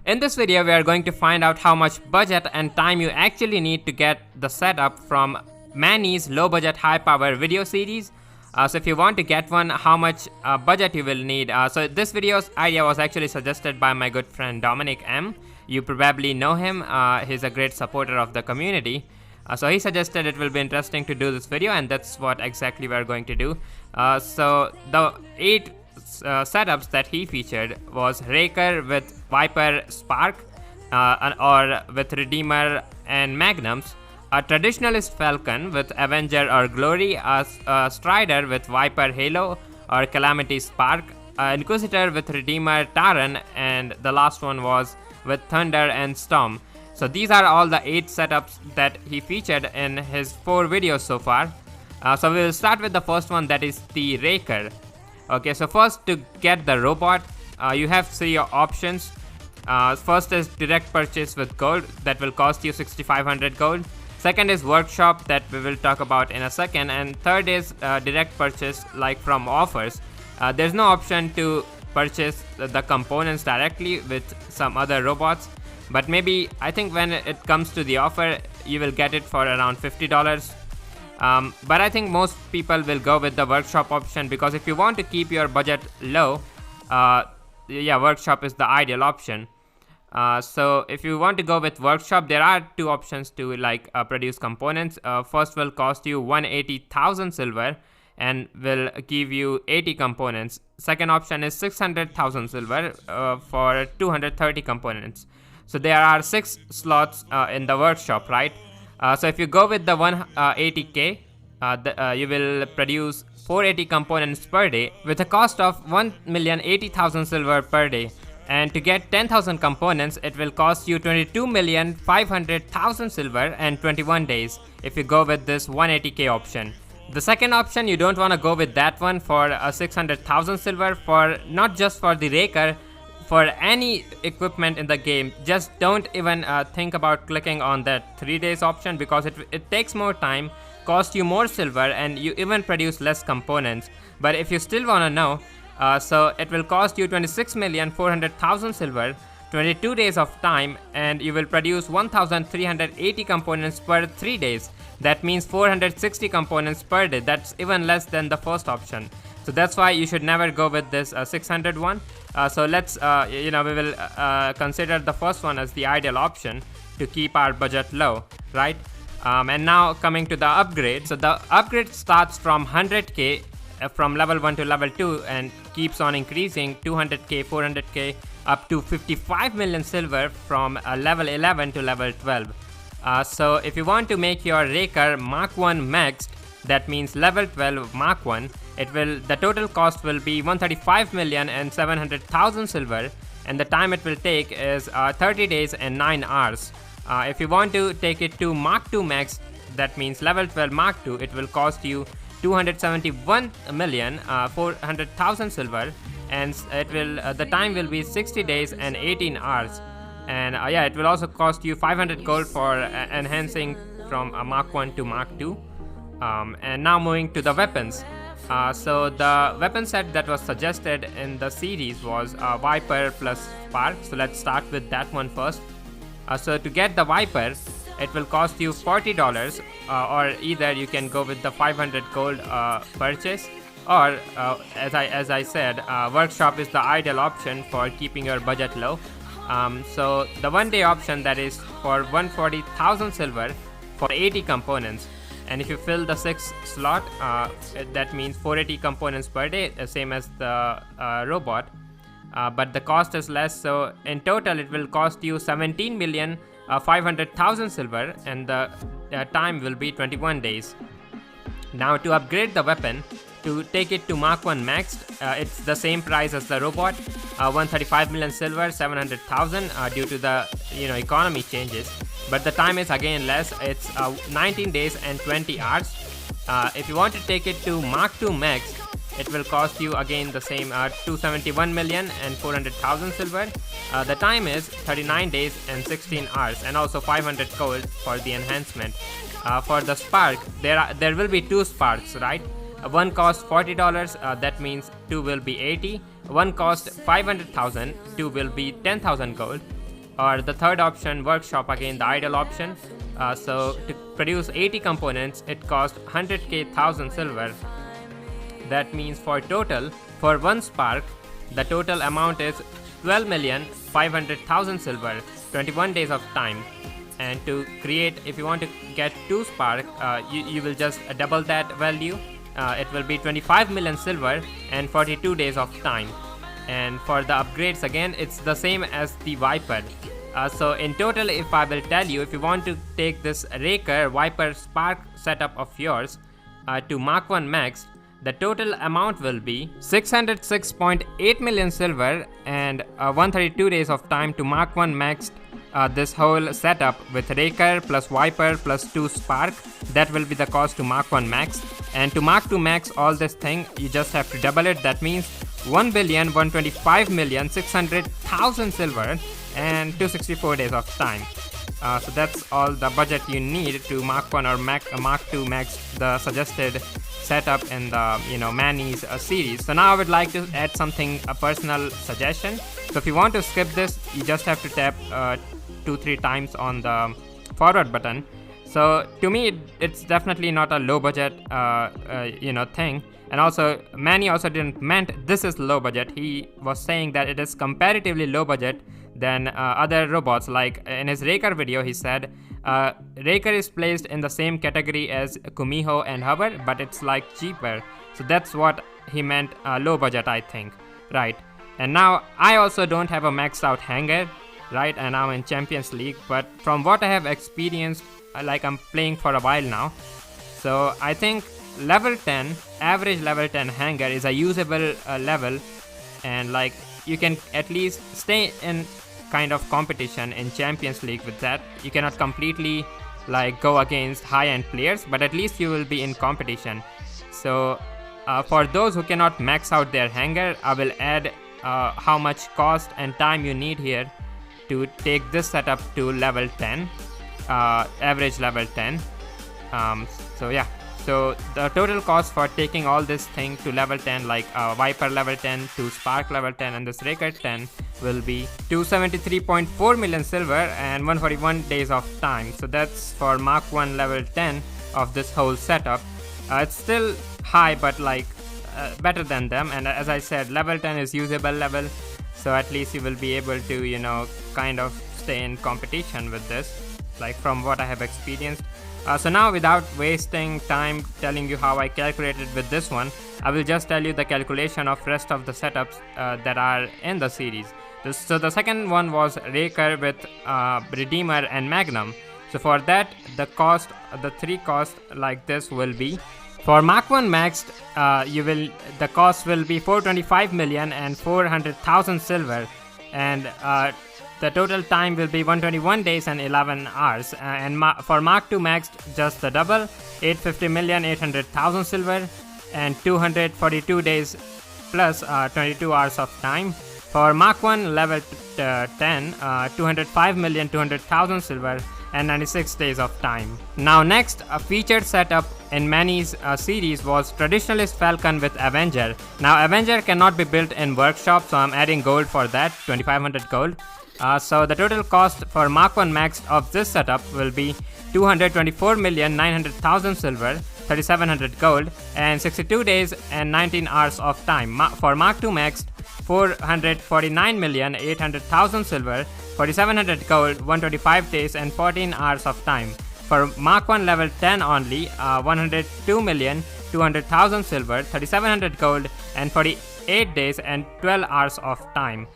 In this video, we are going to find out how much budget and time you actually need to get the setup from Manni's low budget high power video series. So if you want to get one, how much budget you will need. So this video's idea was actually suggested by my good friend Dominic M. You probably know him. He's a great supporter of the community. So he suggested it will be interesting to do this video, and that's what exactly we're going to do. So the 8 setups that he featured was Raker with Viper Spark or with Redeemer and Magnums, a Traditionalist Falcon with Avenger or Glory, a Strider with Viper Halo or Calamity Spark, Inquisitor with Redeemer Taran, and the last one was with Thunder and Storm. So these are all the 8 setups that he featured in his 4 videos so far. So we will start with the first one, that is the Raker. Okay, so first, to get the robot, you have 3 options. First is direct purchase with gold, that will cost you 6500 gold. Second is workshop, that we will talk about in a second. And third is direct purchase, like from offers. There's no option to purchase the components directly with some other robots, but maybe I think when it comes to the offer, you will get it for around $50. But I think most people will go with the workshop option, because if you want to keep your budget low, workshop is the ideal option. So if you want to go with workshop, there are 2 options to produce components. First will cost you 180,000 silver and will give you 80 components. Second option is 600,000 silver for 230 components. So there are 6 slots in the workshop, right? So if you go with the 180k, you will produce 480 components per day with a cost of 1,080,000 silver per day. And to get 10,000 components, it will cost you 22,500,000 silver and 21 days if you go with this 180k option. The second option, you don't want to go with that one for 600,000 silver, for not just for the Raker, for any equipment in the game. Just don't even think about clicking on that 3 days option, because it takes more time, costs you more silver, and you even produce less components. But if you still want to know, so it will cost you 26,400,000 silver, 22 days of time, and you will produce 1,380 components per 3 days. That means 460 components per day. That's even less than the first option. So that's why you should never go with this 600 one. So let's, we will consider the first one as the ideal option to keep our budget low, right? And now coming to the upgrade. So the upgrade starts from 100k from level 1 to level 2 and keeps on increasing, 200k, 400k, up to 55 million silver from level 11 to level 12. So if you want to make your Raker Mark 1 maxed, that means level 12 Mark 1, the total cost will be 135,700,000 silver, and the time it will take is 30 days and 9 hours. If you want to take it to Mark 2 max, that means level 12 Mark 2, it will cost you 271,400,000 silver, and the time will be 60 days and 18 hours. And it will also cost you 500 gold for enhancing from Mark 1 to Mark 2. And now moving to the weapons. So the weapon set that was suggested in the series was Viper plus Spark. So let's start with that one first. So to get the Viper, it will cost you $40, or either you can go with the 500 gold purchase, or as I said, workshop is the ideal option for keeping your budget low. So the 1 day option, that is for 140,000 silver for 80 components. And if you fill the 6th slot, that means 480 components per day, same as the robot. But the cost is less, so in total it will cost you 17,500,000 silver, and the time will be 21 days. Now to upgrade the weapon, to take it to Mark 1 maxed, it's the same price as the robot, 135 million silver, 700,000 due to the economy changes. But the time is again less, it's 19 days and 20 hours. If you want to take it to Mark 2 max, it will cost you again the same 271,400,000 silver. The time is 39 days and 16 hours, and also 500 gold for the enhancement. For the spark, there will be 2 sparks, right? One costs $40, that means 2 will be 80. One costs 500,000, 2 will be 10,000 gold. Or the third option, workshop, again the ideal option. So to produce 80 components, it cost 100k 1000 silver. That means for total, for one spark, the total amount is 12,500,000 silver, 21 days of time. And to create, if you want to get 2 spark, you will just double that value. It will be 25 million silver and 42 days of time. And for the upgrades, again, it's the same as the Viper. So in total, if I will tell you, if you want to take this Raker Viper Spark setup of yours to Mark 1 Max, the total amount will be 606.8 million silver and 132 days of time to Mark 1 Max this whole setup with Raker plus Viper plus 2 Spark. That will be the cost to Mark 1 Max. And to Mark 2 Max all this thing, you just have to double it. That means 1,125,600,000 silver and 264 days of time. So that's all the budget you need to Mark 1 or Mark 2 Max the suggested setup in the Manni's series. So now I would like to add something, a personal suggestion. So if you want to skip this, you just have to tap 2-3 times on the forward button. So to me, it's definitely not a low budget thing. And also Manni also didn't meant this is low budget. He was saying that it is comparatively low budget than other robots. Like in his Raker video, he said Raker is placed in the same category as Kumiho and Hover, but it's like cheaper. So that's what he meant, low budget, I think, right? And now I also don't have a maxed out hanger, right? And I'm in Champions League, but from what I have experienced, like I'm playing for a while now, so I think level 10, average level 10 hanger is a usable level, and like you can at least stay in kind of competition in Champions League with that. You cannot completely like go against high-end players, but at least you will be in competition. So for those who cannot max out their hanger, I will add how much cost and time you need here to take this setup to level 10, average level 10. So yeah, so the total cost for taking all this thing to level 10, like Viper level 10 to Spark level 10 and this Raker 10, will be 273.4 million silver and 141 days of time. So that's for Mark 1 level 10 of this whole setup. It's still high, but like better than them. And as I said, level 10 is usable level, so at least you will be able to kind of stay in competition with this, like from what I have experienced. So now, without wasting time telling you how I calculated with this one, I will just tell you the calculation of rest of the setups that are in the series. So the second one was Raker with Redeemer and Magnum. So for that, the cost, the 3 costs like this will be: for Mark 1 Maxed, the cost will be 425 million and 400,000 silver, and the total time will be 121 days and 11 hours. And for Mark 2 Maxed, just the double, 850 million 800,000 silver and 242 days plus 22 hours of time. For Mark 1 level 10, 205 million 200,000 silver and 96 days of time. Now next, a featured setup in Manni's series was Traditionalist Falcon with Avenger. Now Avenger cannot be built in workshop, so I'm adding gold for that, 2500 gold. So the total cost for Mark 1 Maxed of this setup will be 224 million 900,000 silver, 3700 gold and 62 days and 19 hours of time. For Mark 2 Maxed, 449 million 800,000 silver, 4700 gold, 125 days and 14 hours of time. For Mark 1 level 10 only, 102 million 200,000 silver, 3700 gold and 48 days and 12 hours of time.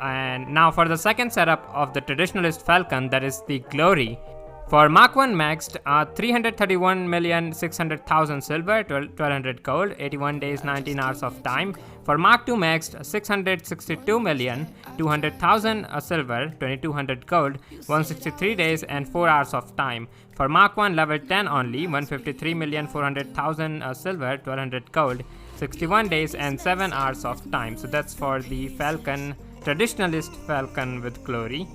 And now for the second setup of the Traditionalist Falcon, that is the Glory. For Mark 1 Maxed, 331 million 600,000 silver, 1200 gold, 81 days 19 hours of time. For Mark 2 Maxed, 662 million 200,000 silver, 2200 gold, 163 days and 4 hours of time. For Mark 1 level 10 only, 153 million 400,000 silver, 1200 gold, 61 days and 7 hours of time. So that's for the Falcon, Traditionalist Falcon with Glory.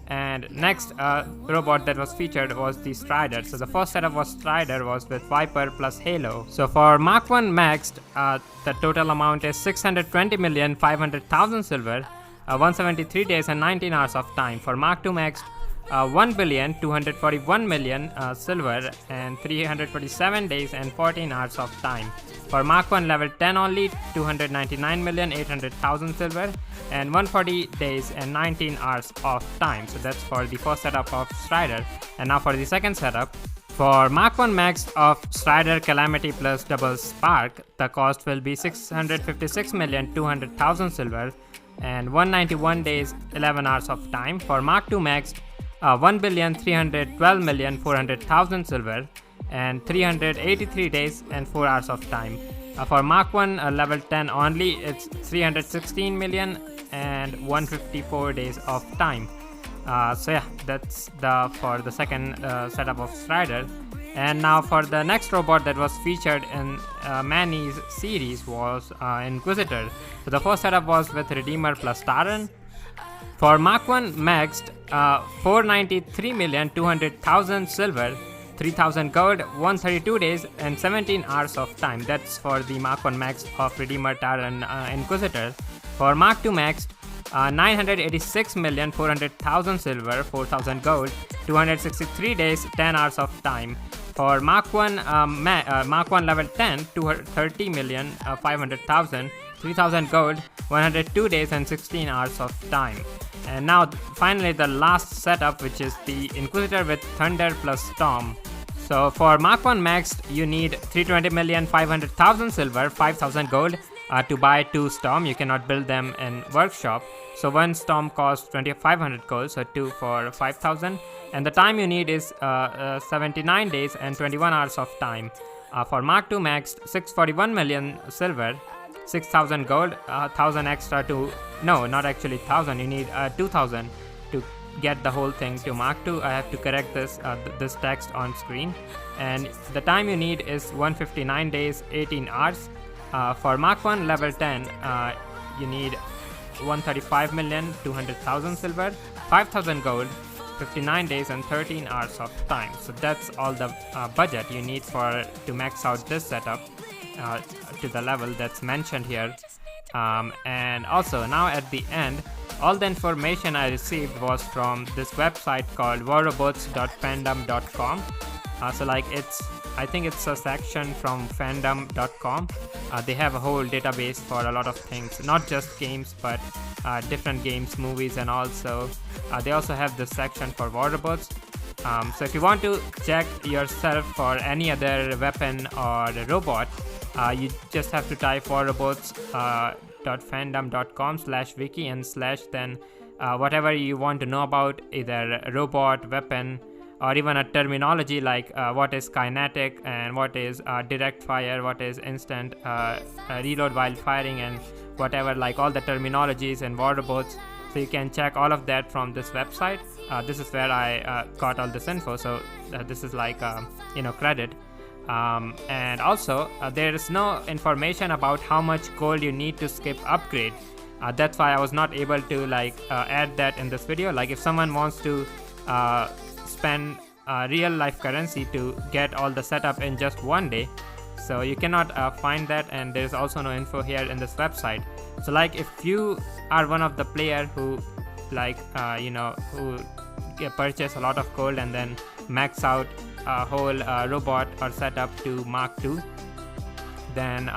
And next robot that was featured was the Strider. So the first setup was Strider, was with Viper plus Halo. So for Mark 1 Maxed, the total amount is 620 million 500,000 silver, 173 days and 19 hours of time. For Mark II Max, 1,241,000,000 silver and 347 days and 14 hours of time. For Mark I level 10 only, 299,800,000 silver and 140 days and 19 hours of time. So that's for the first setup of Strider. And now for the second setup. For Mark I Max of Strider Calamity plus Double Spark, the cost will be 656,200,000 silver and 191 days 11 hours of time. For Mark II Max, 1,312,400,000 silver and 383 days and 4 hours of time. For Mark I level 10 only, it's 316 million and 154 days of time. So yeah, that's for the second setup of Strider. And now for the next robot that was featured in Manni's series was Inquisitor. So the first setup was with Redeemer plus Taran. For Mark I maxed 493,200,000 silver, 3,000 gold, 132 days and 17 hours of time. That's for the Mark I Max of Redeemer, Taran, Inquisitor. For Mark II Maxed, 986,400,000 silver, 4,000 gold, 263 days, 10 hours of time. For Mark I Mark I level 10, 230,500,000, 3,000 gold, 102 days and 16 hours of time. And now finally the last setup, which is the Inquisitor with Thunder plus Storm. So for Mark I Maxed, you need 320,500,000 silver, 5,000 gold to buy 2 Storm. You cannot build them in Workshop. So 1 Storm costs 2,500 gold, so 2 for 5,000. And the time you need is 79 days and 21 hours of time. For Mark II Maxed, 641 million silver, 6,000 gold, 1,000 extra to, no, not actually 1,000, you need 2,000 to get the whole thing to Mark II. I have to correct this text on screen. And the time you need is 159 days, 18 hours. For Mark I level 10, you need 135,200,000 silver, 5,000 gold, 59 days and 13 hours of time. So that's all the budget you need to max out this setup to the level that's mentioned here. And also now at the end, all the information I received was from this website called warrobots.fandom.com. So like I think it's a section from fandom.com. They have a whole database for a lot of things, not just games, but different games, movies, and also they also have this section for war robots. So if you want to check yourself for any other weapon or robot, you just have to type warrobots.fandom.com/wiki and / whatever you want to know about, either a robot, weapon, or even a terminology like what is kinetic and what is direct fire, what is instant reload while firing, and whatever, like all the terminologies in war robots. So you can check all of that from this website. This is where I got all this info, so this is like credit. And also there is no information about how much gold you need to skip upgrade. That's why I was not able to add that in this video. Like if someone wants to spend real life currency to get all the setup in just one day, so you cannot find that, and there's also no info here in this website. So like if you are one of the player who who purchase a lot of gold and then max out a whole robot or setup to Mark II, then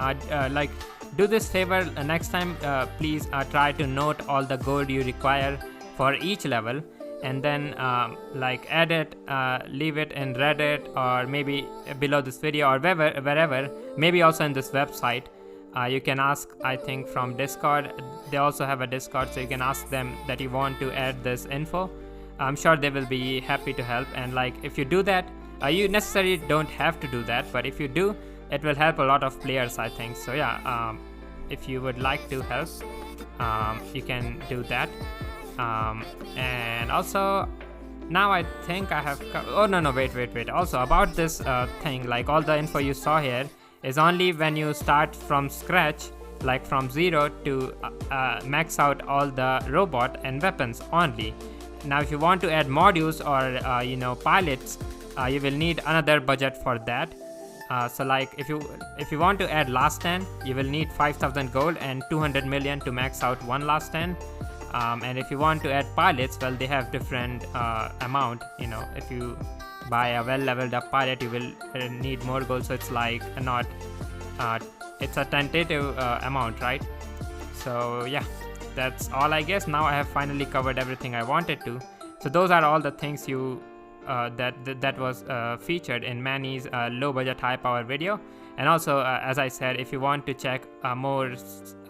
do this favor next time. Please try to note all the gold you require for each level, and then add it, leave it in Reddit or maybe below this video or wherever, maybe also in this website. You can ask, I think, from Discord. They also have a Discord, so you can ask them that you want to add this info. I'm sure they will be happy to help. And if you do that, you necessarily don't have to do that, but if you do, it will help a lot of players, I think. So yeah, if you would like to help, you can do that. And also now I think I have wait, also about this thing, all the info you saw here is only when you start from scratch, from 0 to max out all the robot and weapons only. Now if you want to add modules or pilots, you will need another budget for that. So if you want to add last stand, you will need 5,000 gold and 200 million to max out one last stand. And if you want to add pilots, well, they have different amount. You know, if you buy a well leveled up pilot, you will need more gold, so it's like not it's a tentative amount, right? So yeah, that's all, I guess. Now I have finally covered everything I wanted to. So those are all the things you that was featured in Manni's low budget high power video. And also, as I said, if you want to check more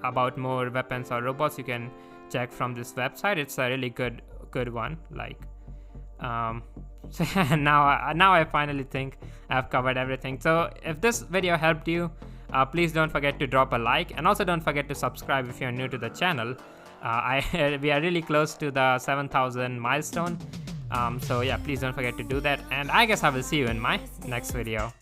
about more weapons or robots, you can check from this website. It's a really good one. Like so now I finally think I've covered everything. So if this video helped you, please don't forget to drop a like, and also don't forget to subscribe if you're new to the channel. We are really close to the 7,000 milestone. So yeah, please don't forget to do that, and I guess I will see you in my next video.